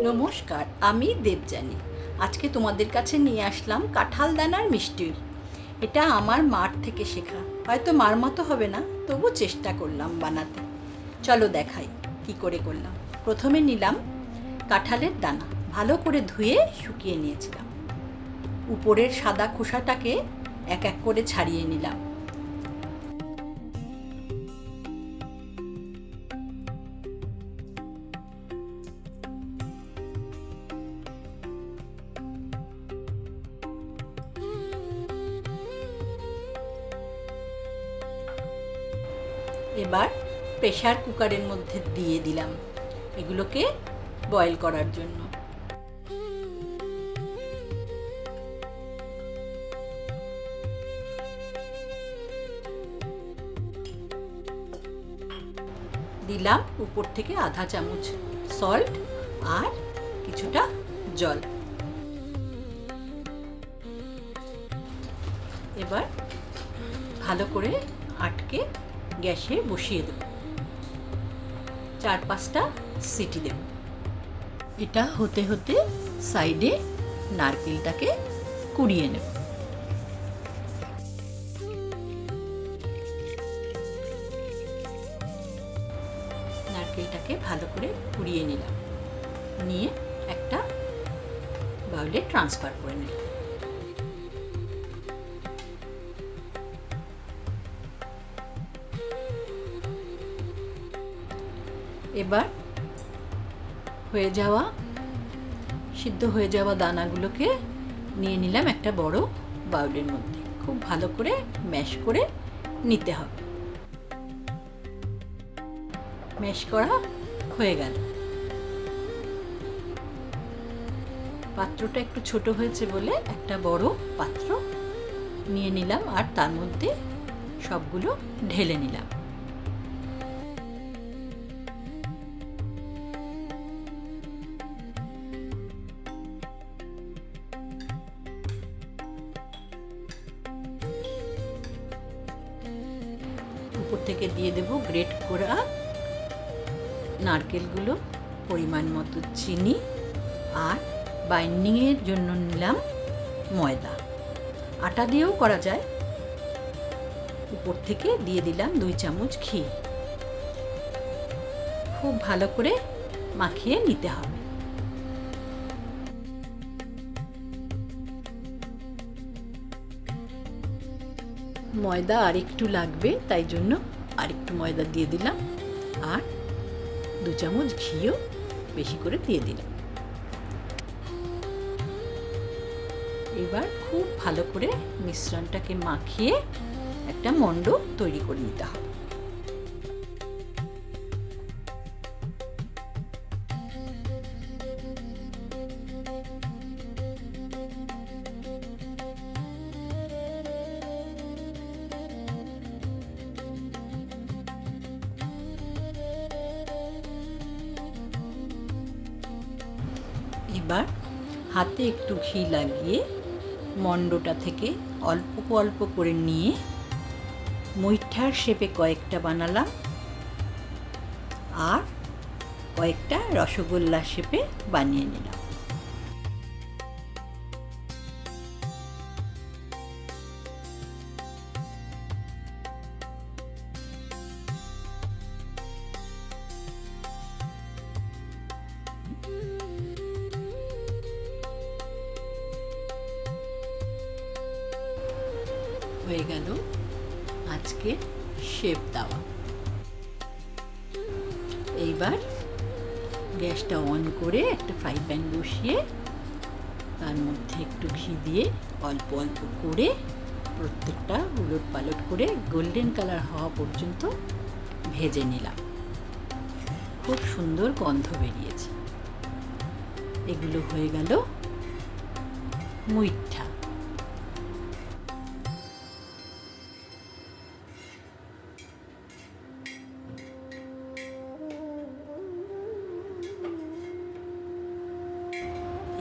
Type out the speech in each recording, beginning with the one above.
নমস্কার, আমি দেবযানী। আজকে তোমাদের কাছে নিয়ে আসলাম কাঁঠাল দানার মিষ্টি। এটা আমার মার থেকে শেখা। হয়তো মার মতো হবে না, তবু চেষ্টা করলাম বানাতে। চলো দেখাই কি করে করলাম। প্রথমে নিলাম কাঁঠালের দানা, ভালো করে ধুয়ে শুকিয়ে নিয়েছিলাম। উপরের সাদা খোসাটাকে এক এক করে ছাড়িয়ে নিলাম। এবার প্রেসার কুকারের মধ্যে দিয়ে দিলাম এগুলোকে বয়েল করার জন্য। দিলাম উপর থেকে আধা চামচ সল্ট আর কিছুটা জল। এবার ভালো করে আটকে গ্যাসে বসিয়ে দেব। 4-5টা সিটি দেব। এটা হতে হতে সাইডে নারকেলটাকে কুড়িয়ে নেব। নারকেলটাকে ভালো করে কুড়িয়ে নিলাম, নিয়ে একটা বাউলে ট্রান্সফার করে নিলাম। এবার সিদ্ধ হয়ে যাওয়া দানাগুলোকে নিয়ে নিলাম একটা বড় বাউলের মধ্যে। খুব ভালো করে ম্যাশ করে নিতে হবে। ম্যাশ করা হয়ে গেল। পাত্রটা একটু ছোট হয়েছে বলে একটা বড় পাত্র নিয়ে নিলাম আর তার মধ্যে সবগুলো ঢেলে নিলাম। উপর থেকে দিয়ে দেব গ্রেট করা নারকেলগুলো, পরিমাণ মতো চিনি, আর বাইন্ডিংয়ের জন্য নিলাম ময়দা। আটা দিয়েও করা যায়। উপর থেকে দিয়ে দিলাম 2 চামচ ঘি। খুব ভালো করে মাখিয়ে নিতে হবে। ময়দা আরেকটু লাগবে, তাই জন্য আরেকটু ময়দা দিয়ে দিলাম, আর 2 চামচ ঘিও বেশি করে দিয়ে দিলাম। এবার খুব ভালো করে মিশ্রণটাকে মাখিয়ে একটা মণ্ড তৈরি করে নিতে হবে। এবার হাতে একটু ঘি লাগিয়ে মণ্ডটা থেকে অল্প অল্প করে নিয়ে মুইঠার শেপে কয়েকটা বানালাম, আর কয়েকটা রসগোল্লা শেপে বানিয়ে নিলাম। হয়ে গেল আজকে শেপ দেওয়া। এইবার গ্যাসটা অন করে একটা ফ্রাই প্যান বসিয়ে তার মধ্যে একটু ঘি দিয়ে অল্প অল্প করে প্রত্যেকটা উলট পালট করে গোল্ডেন কালার হওয়া পর্যন্ত ভেজে নিলাম। খুব সুন্দর গন্ধ বেরিয়েছে। এগুলো হয়ে গেল মুইঠা।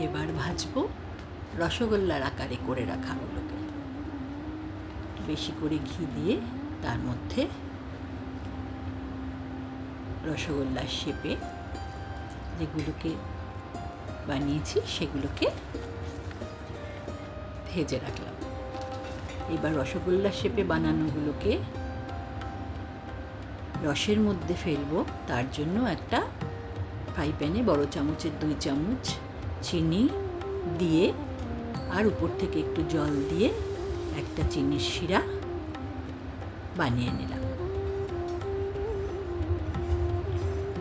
এবার ভাজবো রসগোল্লার আকারে করে রাখাগুলোকে। বেশি করে ঘি দিয়ে তার মধ্যে রসগোল্লার শেপে যেগুলোকে বানিয়েছি সেগুলোকে ভেজে রাখলাম। এবার রসগোল্লার শেপে বানানোগুলোকে রসের মধ্যে ফেলবো। তার জন্য একটা ফ্রাই প্যানে বড় চামচের 2 চামচ চিনি দিয়ে আর উপর থেকে একটু জল দিয়ে একটা চিনির শিরা বানিয়ে নিলাম।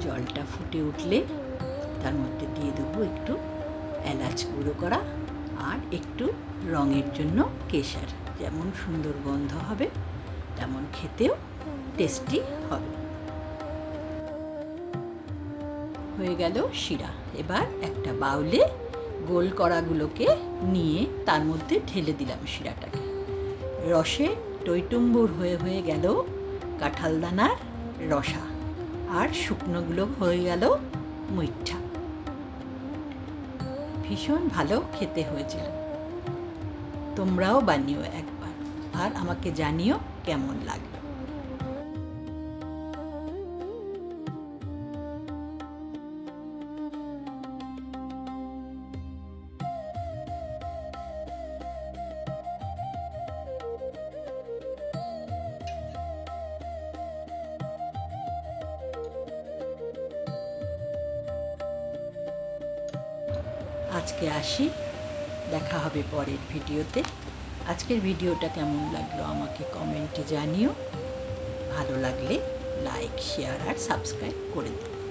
জলটা ফুটে উঠলে তার মধ্যে দিয়ে দেবো একটু এলাচ গুঁড়ো করা আর একটু রঙের জন্য কেশর। যেমন সুন্দর গন্ধ হবে তেমন খেতেও টেস্টি হবে। হয়ে গেল শিরা। এবার একটা বাউলে গোল কড়াগুলোকে নিয়ে তার মধ্যে ঢেলে দিলাম শিরাটাকে। রসে টইটুম্বুর হয়ে গেল কাঁঠালদানার রসা, আর শুকনোগুলো হয়ে গেল মিঠা। ভীষণ ভালো খেতে হয়েছিল। তোমরাও বানিও একবার, আর আমাকে জানিও কেমন লাগলো। আজকে আসি, দেখা হবে পরের ভিডিওতে। আজকের ভিডিওটা কেমন লাগলো আমাকে কমেন্টে জানিও। ভালো লাগলে লাইক, শেয়ার আর সাবস্ক্রাইব করে দিও।